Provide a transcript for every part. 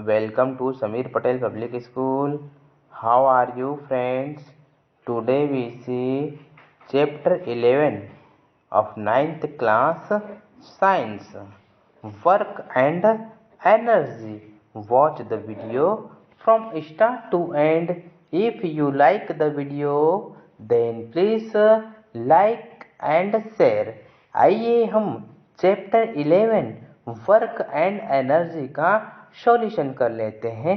Welcome to Samir Patel Public School. How are you friends? Today we see chapter 11 of 9th class Science, Work and Energy. Watch the video from start to end. If you like the video then please like and share. आइए हम chapter 11 work and energy का solution कर लेते हैं।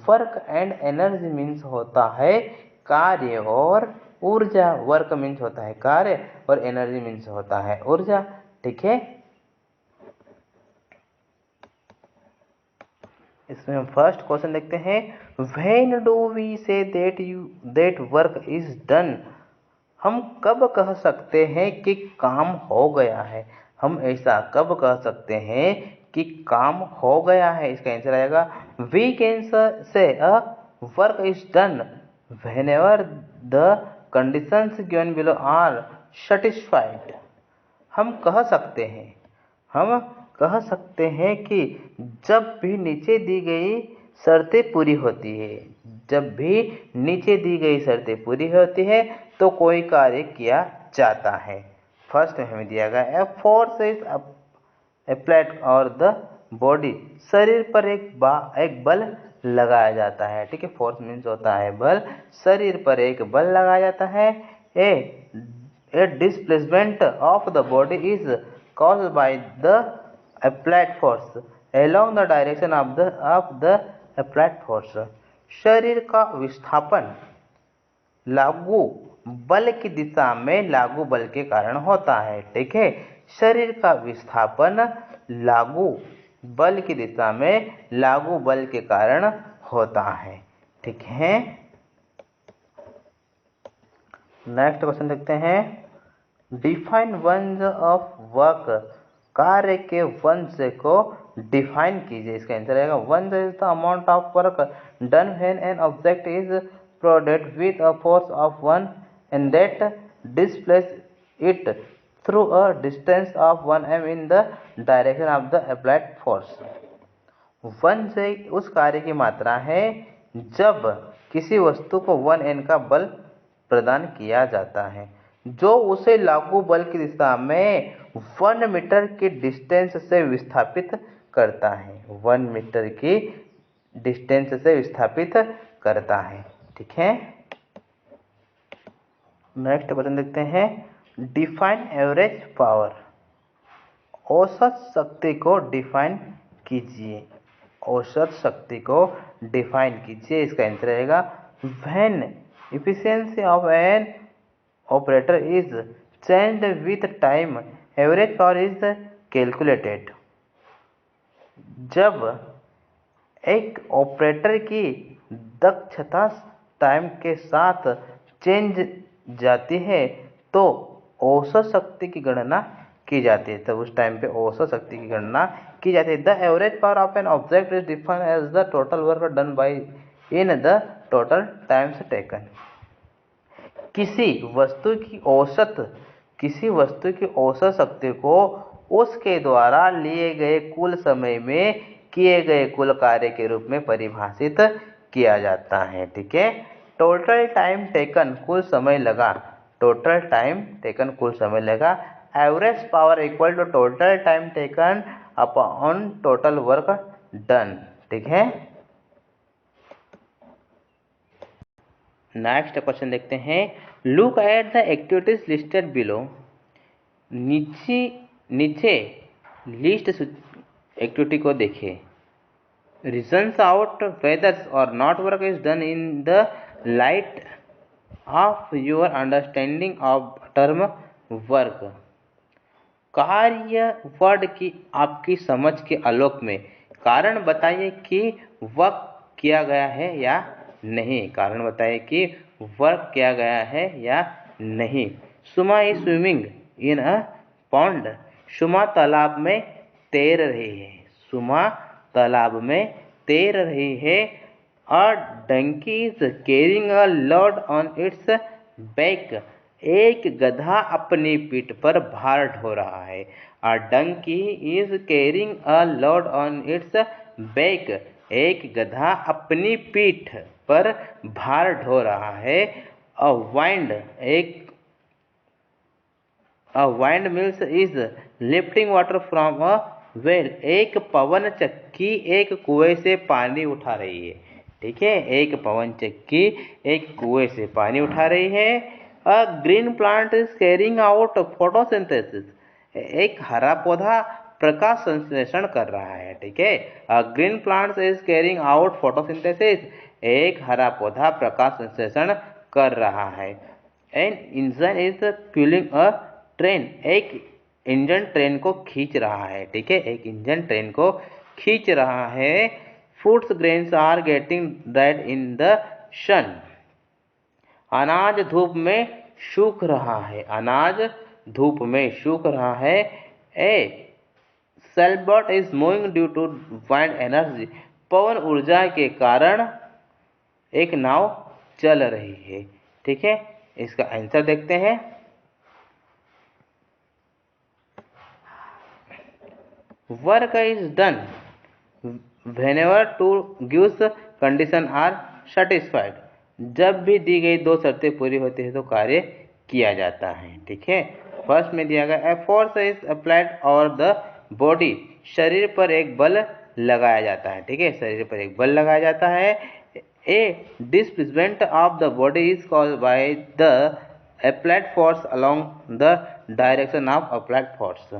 Work and energy means होता है कार्य और ऊर्जा। वर्क मीन्स होता है कार्य और एनर्जी मीन्स होता है ऊर्जा। ठीक है, इसमें हम फर्स्ट क्वेश्चन देखते हैं। When do we say that work is done? हम कब कह सकते हैं कि काम हो गया है? हम ऐसा कब कह सकते हैं कि काम हो गया है? इसका आंसर आएगा we can say a work is done whenever the conditions given below are satisfied. हम कह सकते हैं कि जब भी नीचे दी गई शर्तें पूरी होती है, जब भी नीचे दी गई शर्तें पूरी होती है तो कोई कार्य किया जाता है। फर्स्ट में हमें दिया गया फोर्स इज अप्लाइड और द बॉडी, शरीर पर एक बल लगाया जाता है। ठीक है, फोर्स मीन्स होता है बल, शरीर पर एक बल लगाया जाता है। A displacement of the body is caused by the applied force along the direction of the applied force। शरीर का विस्थापन लागू बल की दिशा में लागू बल के कारण होता है। ठीक है, शरीर का विस्थापन लागू बल की दिशा में लागू बल के कारण होता है। ठीक है, नेक्स्ट क्वेश्चन देखते हैं। डिफाइन वंश ऑफ वर्क, कार्य के वंश को डिफाइन कीजिए। इसका आंसर आएगा वंश is the amount of work done when an object is prodded with a force of one and that displace it through a distance of 1 m in the direction of the applied force. वंश उस कार्य की मात्रा है जब किसी वस्तु को 1 n का बल प्रदान किया जाता है जो उसे लागू बल की दिशा में 1 मीटर की डिस्टेंस से विस्थापित करता है। 1 मीटर की डिस्टेंस से विस्थापित करता है। ठीक है, नेक्स्ट क्वेश्चन देखते हैं। डिफाइन एवरेज पावर, औसत शक्ति को डिफाइन कीजिए। औसत शक्ति को डिफाइन कीजिए। इसका आंसर रहेगा when efficiency of an operator is changed with time average power is calculated. जब एक ऑपरेटर की दक्षता टाइम के साथ चेंज जाती है तो औसत शक्ति की गणना की जाती है। तब उस टाइम पे औसत शक्ति की गणना की जाती है। The average power of an object is defined as the total work done by in the total times taken. किसी वस्तु की औसत शक्ति को उसके द्वारा लिए गए कुल समय में किए गए कुल कार्य के रूप में परिभाषित किया जाता है। ठीक है, टोटल टाइम टेकन कुल समय लगा, टोटल टाइम टेकन कुल समय लगा। Average power equal to total time taken upon total work done. ठीक है, नेक्स्ट क्वेश्चन देखते हैं। Look at the activities listed below, नीचे लिस्ट एक्टिविटी को देखें। Reasons out whether or not work is done in the light of your understanding of term work. कार्य word की आपकी समझ के आलोक में कारण बताइए कि वर्क किया गया है या नहीं। कारण बताइए कि वर्क किया गया है या नहीं। Suma is swimming in a pond, Suma तालाब में तैर रही है। सुमा तालाब में तैर रही है। A donkey is carrying a load on its back, एक गधा अपनी पीठ पर भार ढो रहा है। A donkey is carrying a load on its back, एक गधा अपनी पीठ पर भार ढो रहा है। A wind mills is lifting water from a well. एक पवन चक्की एक कुएं से पानी उठा रही है। ठीक है, एक पवन चक्की एक कुएं से पानी उठा रही है। A green plant is carrying out photosynthesis. एक हरा पौधा प्रकाश संश्लेषण कर रहा है। ठीक है, a green plant is carrying out photosynthesis. एक हरा पौधा प्रकाश संश्लेषण कर रहा है। An engine is pulling a train. एक इंजन ट्रेन को खींच रहा है। ठीक है, एक इंजन ट्रेन को खींच रहा है। Foods grains are getting dried in the sun. अनाज धूप में सूख रहा है। अनाज धूप में सूख रहा है। A sailboat is moving due to wind energy. पवन ऊर्जा के कारण एक नाव चल रही है। ठीक है, इसका आंसर देखते हैं। Work is done whenever to gives condition are satisfied. जब भी दी गई दो शर्तें पूरी होती है तो कार्य किया जाता है। ठीक है, फर्स्ट में दिया गया फोर्स इज अप्लाइड और द बॉडी। शरीर पर एक बल लगाया जाता है। ठीक है, शरीर पर एक बल लगाया जाता है। A displacement of the body is called by the applied force along the direction of applied force.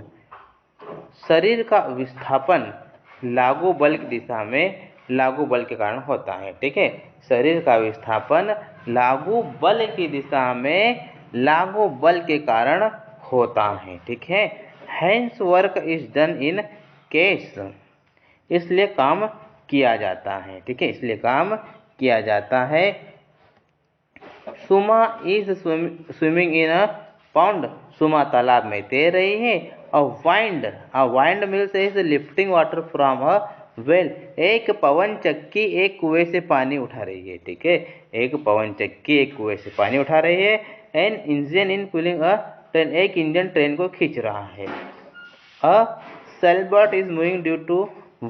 शरीर का विस्थापन लागू बल की दिशा में लागू बल के कारण होता है। ठीक है, शरीर का विस्थापन लागू बल की दिशा में लागू बल के कारण होता है। ठीक है, hence work is done in case. इसलिए काम किया जाता है। ठीक है, इसलिए काम किया जाता है। Suma is swimming in a pond. Suma तालाब में तैर रही है। A wind mills is lifting water from a well. एक पवन चक्की एक कुएं से पानी उठा रही है। ठीक है, एक पवन चक्की एक कुएं से पानी उठा रही है। An engine in pulling a train. एक इंजन ट्रेन को खींच रहा है। A sailboat is moving due to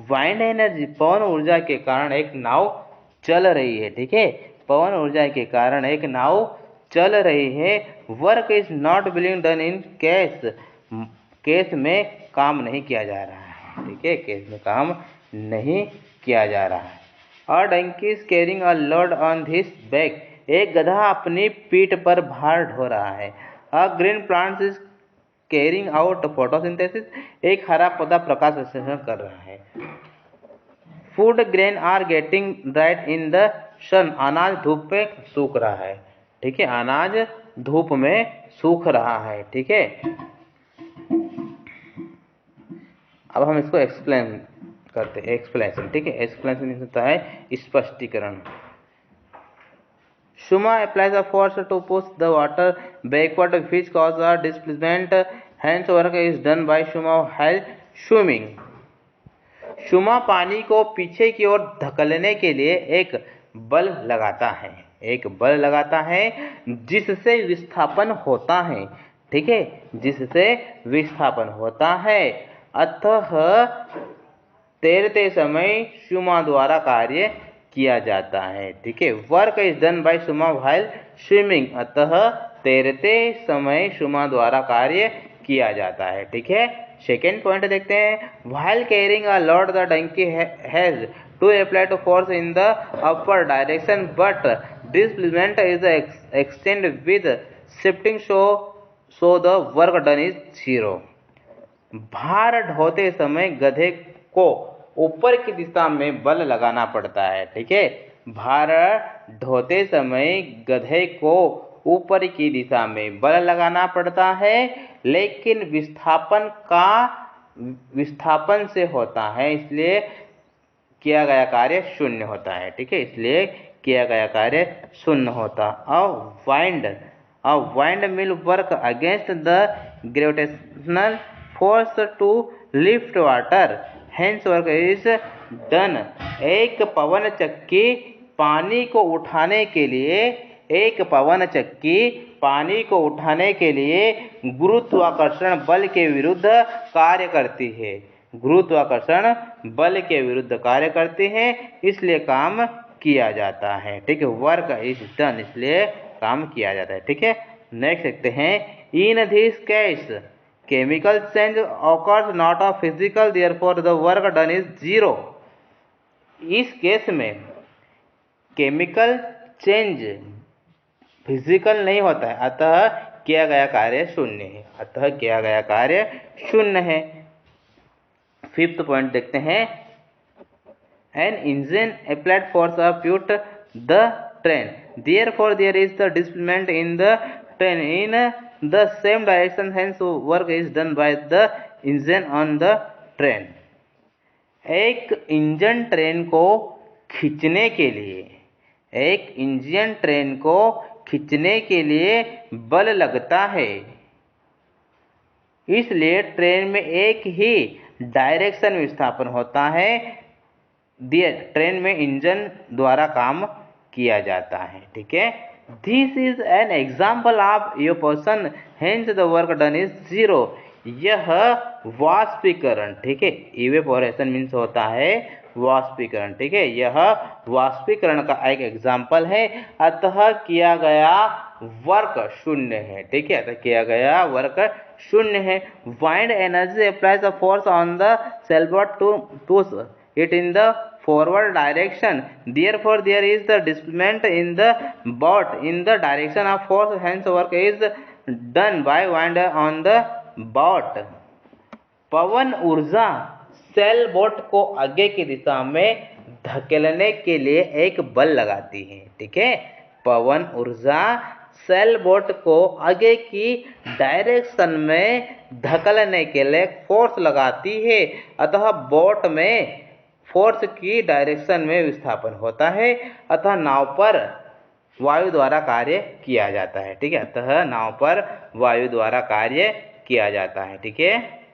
wind energy. पवन ऊर्जा के कारण एक नाव चल रही है। ठीक है, पवन ऊर्जा के कारण एक नाव चल रही है। Work is not being done in case. Case में काम नहीं किया जा रहा है। ठीक है, केस में काम नहीं किया जा रहा है। A donkey is carrying a load on this back. एक गधा अपनी पीठ पर भार ढो रहा है। A green plant is carrying out photosynthesis. एक हरा पौधा प्रकाश संश्लेषण कर रहा है। Food grain are getting dried in the sun. अनाज धूप पे सूख रहा है। ठीक है, अनाज धूप में सूख रहा है। ठीक है, अब हम इसको एक्सप्लेन करते हैं। एक्सप्लेनेशन। ठीक है, एक्सप्लेनेशन होता है स्पष्टीकरण। Shuma applies a force to push the water backward which causes a displacement. Hence work is done by Shuma while swimming. शुमा पानी को पीछे की ओर धकेलने के लिए एक बल लगाता है। एक बल लगाता है जिससे विस्थापन होता है। ठीक है, जिससे विस्थापन होता है। अतः तैरते समय शुमा द्वारा कार्य किया जाता है। ठीक है, work is done by Shuma while swimming. अतः तैरते समय शुमा द्वारा कार्य किया जाता है। ठीक है, सेकेंड पॉइंट देखते हैं। While carrying a load the donkey has to apply to force in the upper direction but displacement is extend with shifting so the work done is zero. भार ढोते समय गधे को ऊपर की दिशा में बल लगाना पड़ता है। ठीक है, भार ढोते समय गधे को ऊपर की दिशा में बल लगाना पड़ता है, लेकिन विस्थापन से होता है, इसलिए किया गया कार्य शून्य होता है। ठीक है, इसलिए किया गया कार्य शून्य होता। A wind mill work against the gravitational force to lift water. Hence work is done. एक पवन चक्की पानी को उठाने के लिए गुरुत्वाकर्षण बल के विरुद्ध कार्य करती है। गुरुत्वाकर्षण बल के विरुद्ध कार्य करते हैं, इसलिए काम किया जाता है। ठीक है, वर्क इज डन, इसलिए काम किया जाता है। ठीक है, नेक्स्ट देखते हैं, in this case chemical change occurs not a physical, therefore the work done is 0। इस केस में केमिकल चेंज फिजिकल नहीं होता है, अतः किया गया कार्य शून्य है। अतः किया गया कार्य शून्य है। फिफ्थ पॉइंट देखते हैं, an engine applied force upon the train, therefore there is the displacement in the train in the same direction, hence work is done by the engine on the train. एक engine train को खींचने के लिए, एक engine train को खींचने के लिए बल लगता है, इसलिए ट्रेन में एक ही डायरेक्शन विस्थापन होता है। ट्रेन में इंजन द्वारा काम किया जाता है। ठीक है, this is an example of evaporation, hence the work done is 0। यह वाष्पीकरण, ठीक है, इवेपोरेशन मीन्स होता है वाष्पीकरण। ठीक है, यह वाष्पीकरण का एक एग्जाम्पल है, अतः किया गया वर्क शून्य है। ठीक है, अतः किया गया वर्क शून्य है। Wind energy applies a force on the sailboat to push it in the forward direction, therefore there is the displacement in the boat in the direction of force, hence work is done by wind on the boat। पवन ऊर्जा sail boat को आगे की दिशा में धकेलने के लिए एक बल लगाती है। ठीक है, पवन ऊर्जा सेल बोट को आगे की डायरेक्शन में धकेलने के लिए फोर्स लगाती है, अतः बोट में फोर्स की डायरेक्शन में विस्थापन होता है, अतः नाव पर वायु द्वारा कार्य किया जाता है। ठीक है, अतः नाव पर वायु द्वारा कार्य किया जाता है। ठीक है।